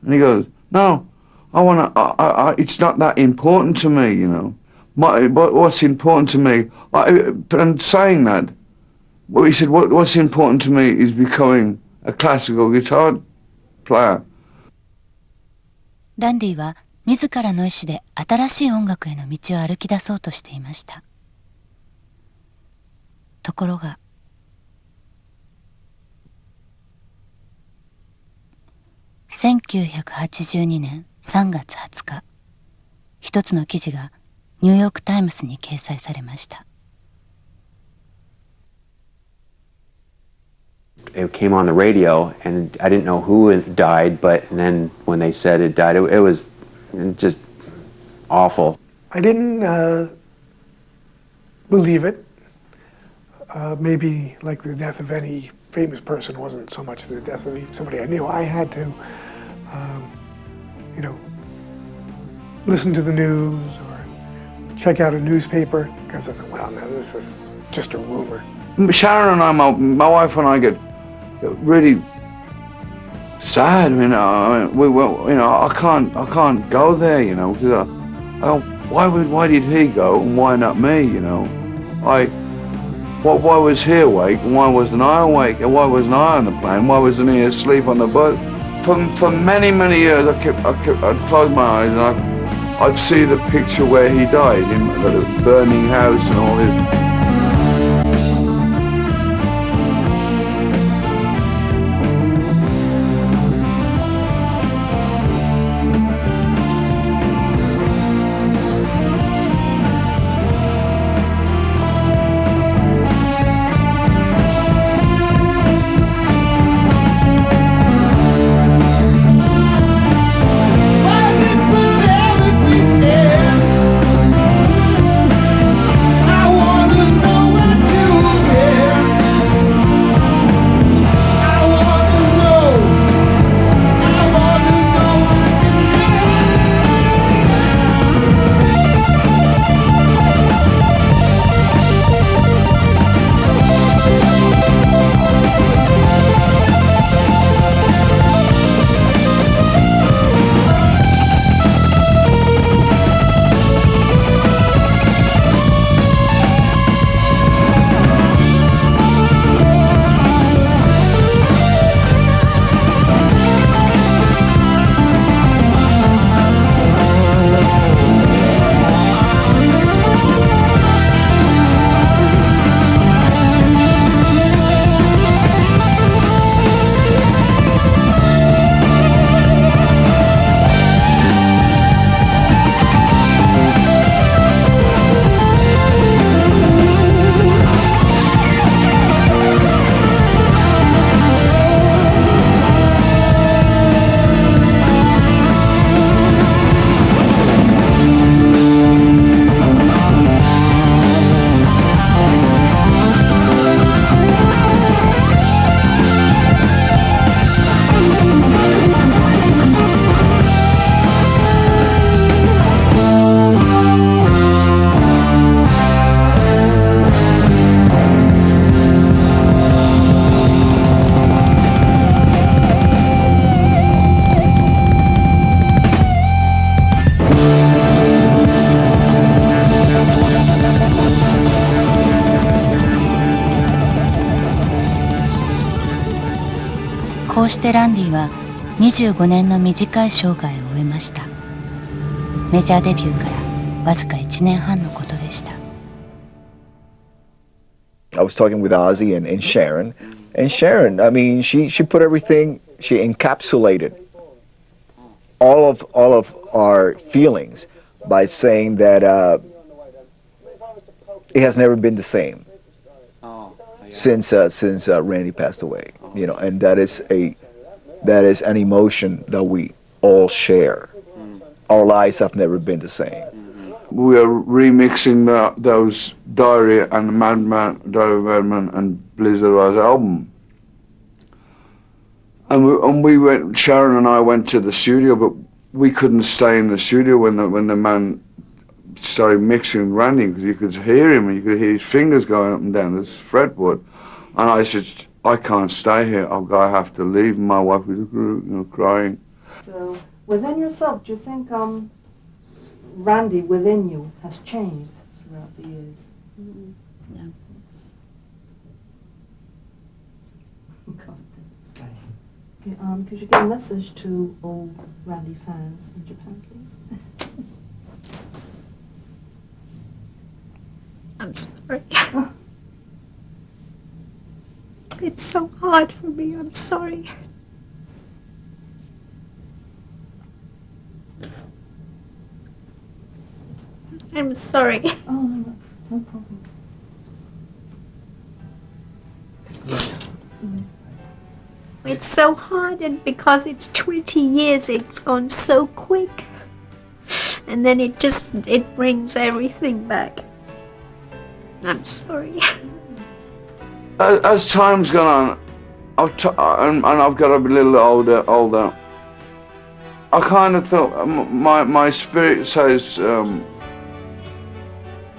And he goes, "No, I want to, it's not that important to me, you know. What's important to me," and saying that, well, he said, what's important to me is becoming a classical guitar player. ランディは自らの意志で新しい音楽への道を歩き出そうとしていました。ところが1982年3月20日、一つの記事がニューヨーク・タイムズに掲載されました。It came on the radio, and I didn't know who died, but then when they said it died, it was just awful. I didn't believe it. Maybe like the death of any famous person wasn't so much the death of somebody I knew. I had to, listen to the news or check out a newspaper because I thought, well, no, this is just a rumor. Sharon and I, my wife and I get really sad. I can't go there, because why did he go and why not me, Why was he awake and why wasn't I awake? And why wasn't I on the plane? Why wasn't he asleep on the boat? For many, many years, I'd close my eyes and I'd see the picture where he died in the burning house and all this.こうしてランディは25年の短い生涯を終えました。メジャーデビューからわずか1年半のことでした。I was talking with Ozzy and Sharon, and Sharon, I mean, she put everything, she encapsulated all of our feelings by saying that it has never been the same. since Randy passed away. You know, and that is an emotion that we all share. Our lives have never been the same. We are remixing those Diary and Madman, Diary of a Madman and Blizzard Rise album. And we went, Sharon and I went to the studio, but we couldn't stay in the studio when the man started mixing Randy, because you could hear him and you could hear his fingers going up and down this fretboard. And I said, I can't stay here, I have to leave. And my wife was crying. So within yourself, do you think Randy within you has changed throughout the years? No. Okay, could you give a message to old Randy fans in Japan, please? I'm sorry. It's so hard for me, I'm sorry. I'm sorry. Oh, no problem. It's so hard, and because it's 20 years, it's gone so quick. And then it brings everything back. I'm sorry. As time's gone on, and I've got to be a little older, I kind of thought, my spirit says,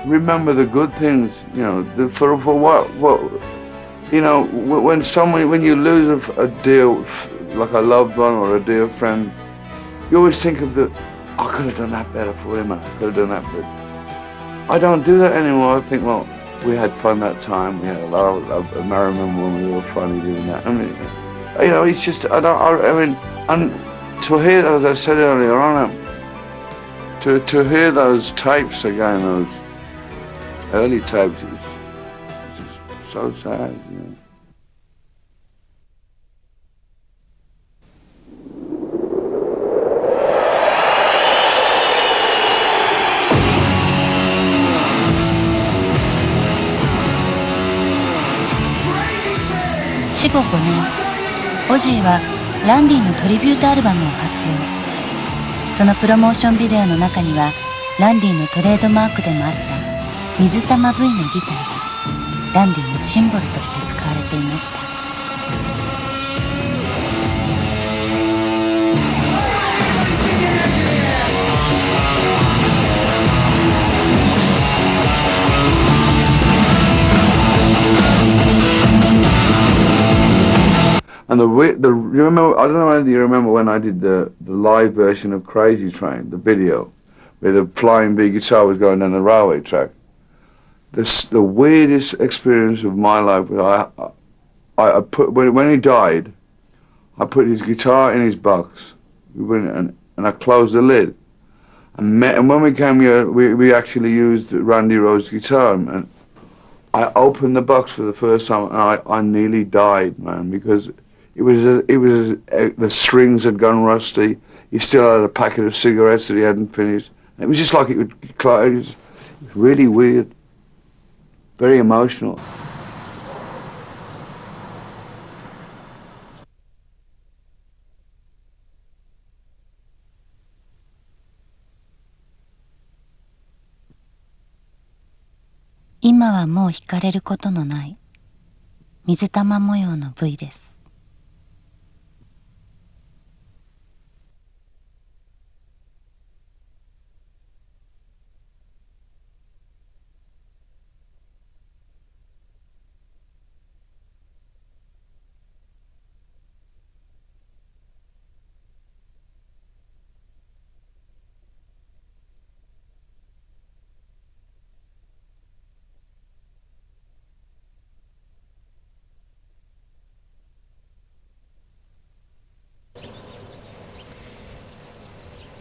remember the good things, you know, for what, you know, when you lose a dear, like a loved one or a dear friend, you always think of I could have done that better for him, I could have done that better. I don't do that anymore. I think, well, we had fun that time, we had a lot of, I remember when we were funny doing that. I mean, you know, it's just, and to hear, as I said earlier on, to hear those tapes again, those early tapes, it's just so sad, you know.死後5年、オジーはランディのトリビュートアルバムを発表。そのプロモーションビデオの中には、ランディのトレードマークでもあった水玉 V のギターがランディのシンボルとして使われていました。And remember, I don't know whether you remember when I did the live version of Crazy Train, the video, where the flying V guitar was going down the railway track. The weirdest experience of my life was I put, when he died, I put his guitar in his box, and I closed the lid. And when we came here, we actually used Randy Rhoad's guitar, and I opened the box for the first time, and I nearly died, man, because the strings had gone rusty. He still had a packet of cigarettes that he hadn't finished. It was just like it was really weird, very emotional.今はもう惹かれることのない水玉模様の V です。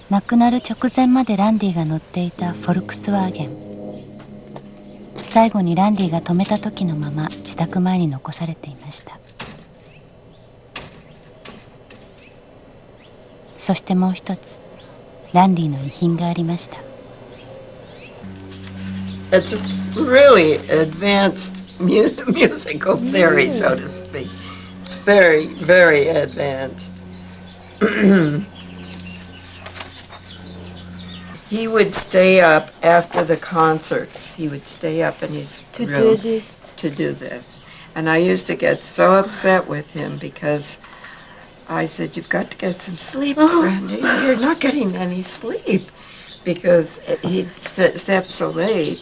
亡くなる直前までランディが乗っていたフォルクスワーゲン。最後にランディが止めた時のまま自宅前に残されていました。そしてもう一つ、ランディの遺品がありました。It's really advanced musical theory, so to speak. It's very, very advanced. He would stay up after the concerts. He would stay up in his room to do this. And I used to get so upset with him because I said, "You've got to get some sleep, Randy. You're not getting any sleep." Because he'd stay up so late.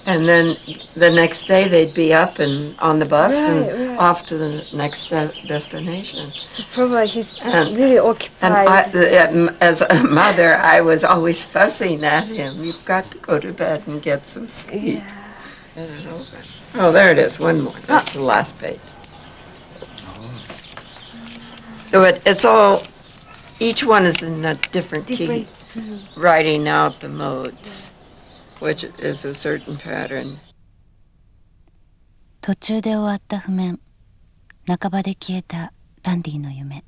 And then the next day they'd be up and on the bus and off to the next destination. So probably he's really occupied. And as a mother, I was always fussing at him. "You've got to go to bed and get some sleep." Yeah. You know? Oh, there it is. One more. That's the last page. But it's all, each one is in a different key, writing out the modes, which is a certain pattern. 途中で終わった譜面、半ばで消えたランディの夢。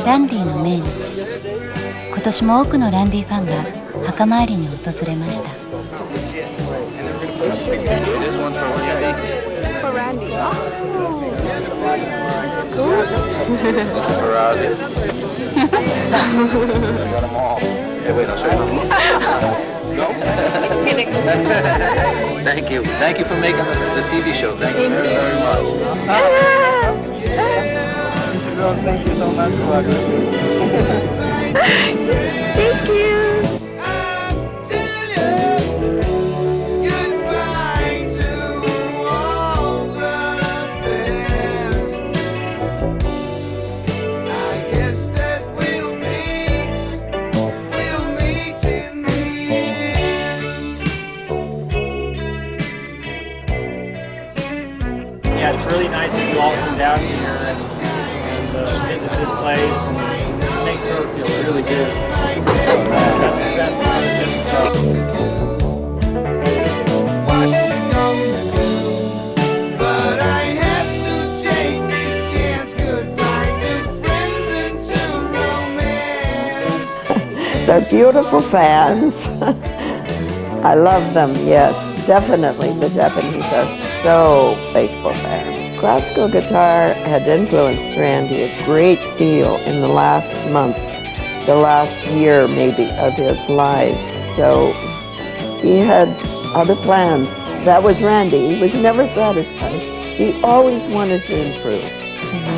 ランディの命日。今年も多くのランディファンが墓参りに訪れました。This one's for Randy. For Randy. That's cool. This is for Ozzy. I got them all. Hey, wait, I'll show you. No? Just kidding. Thank you. Thank you for making the TV show. Thank you very, very much. Thank you so much for Thank you. Yeah, it's really nice if you all come down here and visit this place and make her feel really good. That's the best part of this job. What you gonna do? But I have to take this chance. Goodbye to friends and to romance. They're beautiful fans. I love them, yes, definitely. The Japanese are so faithful fans. Classical guitar had influenced Randy a great deal in the last months, the last year maybe of his life. So he had other plans. That was Randy. He was never satisfied. He always wanted to improve.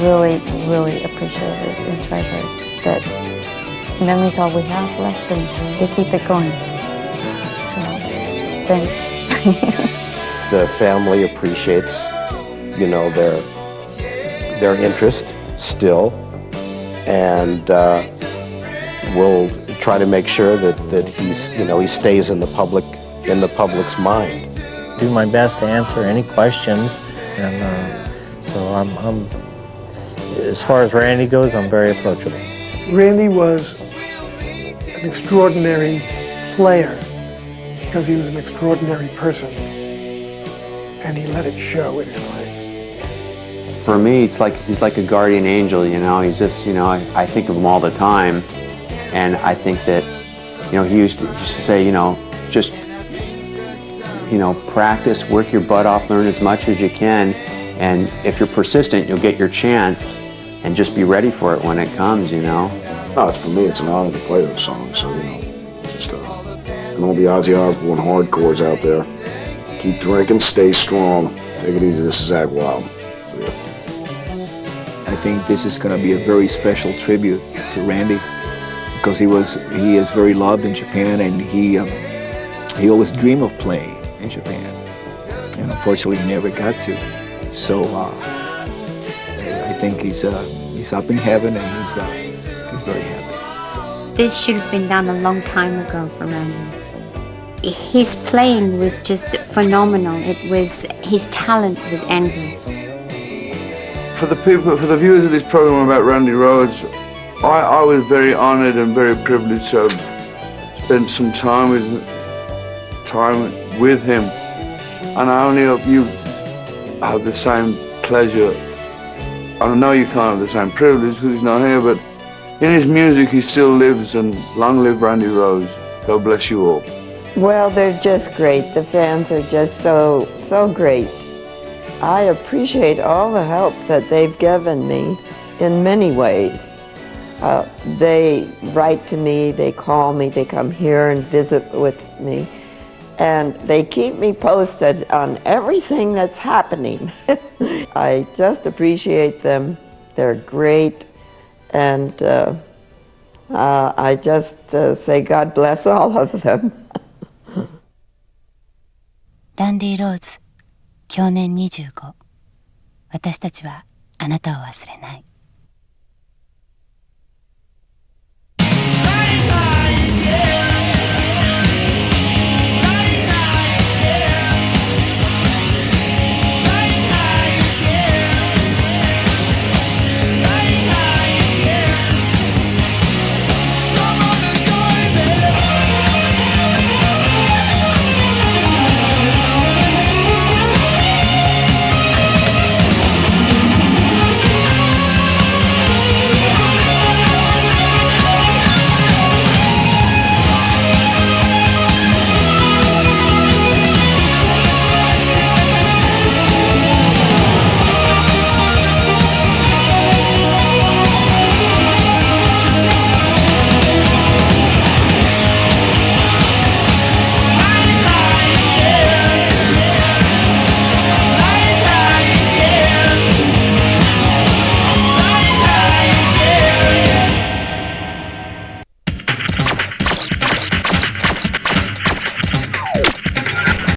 Really, really appreciate it and treasure it. That memory's all we have left and they keep it going. So, thanks. The family appreciates, you know, their interest still, and we'll try to make sure that he's, you know, he stays in the public's mind. Do my best to answer any questions, and so I'm as far as Randy goes, I'm very approachable. Randy was an extraordinary player because he was an extraordinary person, and he let it show in his playing. For me, it's like he's like a guardian angel, you know. He's just, you know, I think of him all the time, and I think that, you know, he used to say, you know, just, you know, practice, work your butt off, learn as much as you can, and if you're persistent, you'll get your chance, and just be ready for it when it comes, you know. No, for me, it's an honor to play those songs, so, you know, just, and all the Ozzy Osbourne hardcores out there, keep drinking, stay strong, take it easy, this is Zach Wild. I think this is going to be a very special tribute to Randy because he is very loved in Japan, and he always dreamed of playing in Japan, and unfortunately he never got to. So I think he's up in heaven, and he's very happy. This should have been done a long time ago for Randy. His playing was just phenomenal. His talent was endless. For the viewers of this program about Randy Rhoads, I was very honoured and very privileged to have spent some time with time with him. And I only hope you have the same pleasure. I know you can't have the same privilege because he's not here, but in his music he still lives, and long live Randy Rhoads. God bless you all. Well, they're just great. The fans are just so great. I appreciate all the help that they've given me in many ways. They write to me, they call me, they come here and visit with me, and they keep me posted on everything that's happening. I just appreciate them. They're great, and I just say God bless all of them. ランディ・ローズ、享年25。私たちはあなたを忘れない。